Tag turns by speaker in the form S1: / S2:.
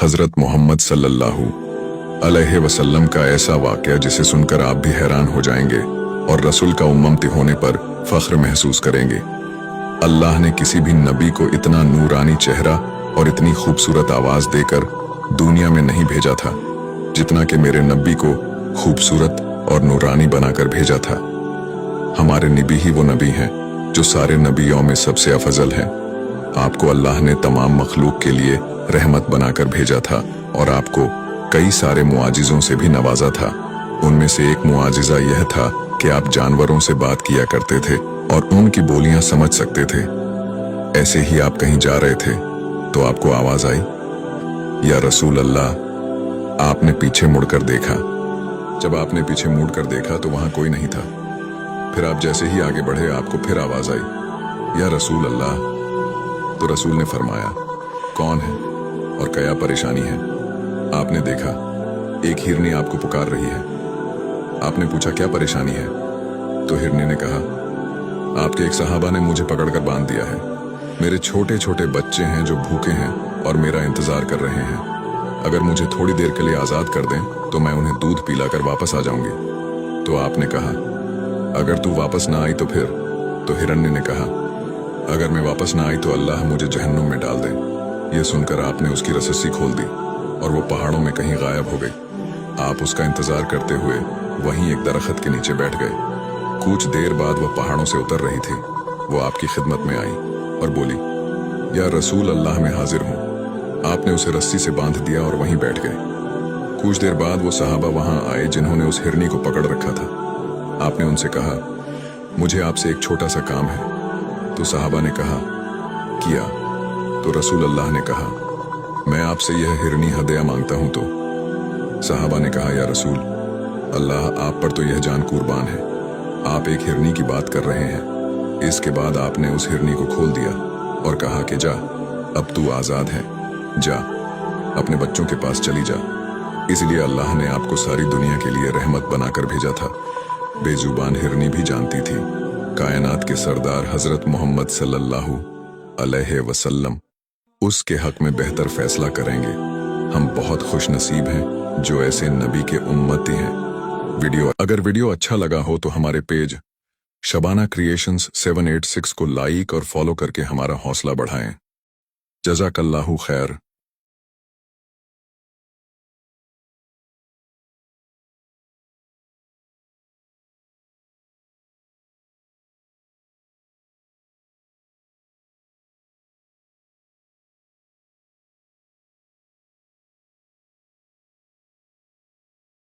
S1: हज़रत मोहम्मद सल्लल्लाहु अलैहि वसल्लम का ऐसा वाक़या जिसे सुनकर आप भी हैरान हो जाएंगे और रसूल का उम्मती होने पर फख्र महसूस करेंगे। अल्लाह ने किसी भी नबी को इतना नूरानी चेहरा और इतनी खूबसूरत आवाज़ देकर दुनिया में नहीं भेजा था जितना कि मेरे नबी को खूबसूरत और नूरानी बनाकर भेजा था। हमारे नबी ही वो नबी हैं जो सारे नबियों में सबसे अफजल हैं। आपको अल्लाह ने तमाम मखलूक के लिए रहमत बनाकर भेजा था और आपको कई सारे मुआजिज़ों से भी नवाजा था। उनमें से एक मुआजिज़ा यह था कि आप जानवरों से बात किया करते थे और उनकी बोलियां समझ सकते थे। ऐसे ही आप कहीं जा रहे थे तो आपको आवाज आई, या रसूल अल्लाह। आपने पीछे मुड़कर देखा। जब आपने पीछे मुड़कर देखा तो वहां कोई नहीं था। फिर आप जैसे ही आगे बढ़े आपको फिर आवाज आई, या रसूल अल्लाह। तो रसूल ने फरमाया, कौन है और क्या परेशानी है? आपने देखा एक हिरनी आपको पुकार रही है। आपने पूछा, क्या परेशानी है? तो हिरनी ने कहा, आपके एक सहाबा ने मुझे पकड़कर बांध दिया है। मेरे छोटे छोटे बच्चे हैं जो भूखे हैं और मेरा इंतजार कर रहे हैं। अगर मुझे थोड़ी देर के लिए आजाद कर दें तो मैं उन्हें दूध पिलाकर वापस आ जाऊंगी। तो आपने कहा, अगर तू वापस ना आई तो फिर? तो हिरण्य ने कहा, अगर मैं वापस ना आई तो अल्लाह मुझे जहन्नुम में डाल दे। यह सुनकर आपने उसकी रस्सी खोल दी और वो पहाड़ों में कहीं गायब हो गई। आप उसका इंतजार करते हुए वहीं एक दरख्त के नीचे बैठ गए। कुछ देर बाद वह पहाड़ों से उतर रही थी। वो आपकी खिदमत में आई और बोली, या रसूल अल्लाह, मैं हाजिर हूँ। आपने उसे रस्सी से बांध दिया और वहीं बैठ गए। कुछ देर बाद वो सहाबा वहां आए जिन्होंने उस हिरनी को पकड़ रखा था। आपने उनसे कहा, मुझे आपसे एक छोटा सा काम है। तो सहाबा ने कहा, किया? तो रसूल अल्लाह ने कहा, मैं आपसे यह हिरनी हदिया मांगता हूं। तो सहाबा ने कहा, या रसूल अल्लाह, आप पर तो यह जान कुर्बान है। आप एक हिरनी की बात कर रहे हैं। इसके बाद आपने उस हिरनी को खोल दिया और कहा कि जा, अब तू आजाद है, जा अपने बच्चों के पास चली जा। इसलिए अल्लाह ने आपको सारी दुनिया के लिए रहमत बनाकर भेजा था। बेजुबान हिरनी भी जानती थी कायनात के सरदार हजरत मोहम्मद सल्लल्लाहु अलैहि वसल्लम उसके हक में बेहतर फैसला करेंगे। हम बहुत खुश नसीब हैं जो ऐसे नबी के उम्मती हैं। अगर वीडियो अच्छा लगा हो तो हमारे पेज शबाना क्रिएशंस 786 को लाइक और फॉलो करके हमारा हौसला बढ़ाएं। जज़ाकल्लाहु खैर।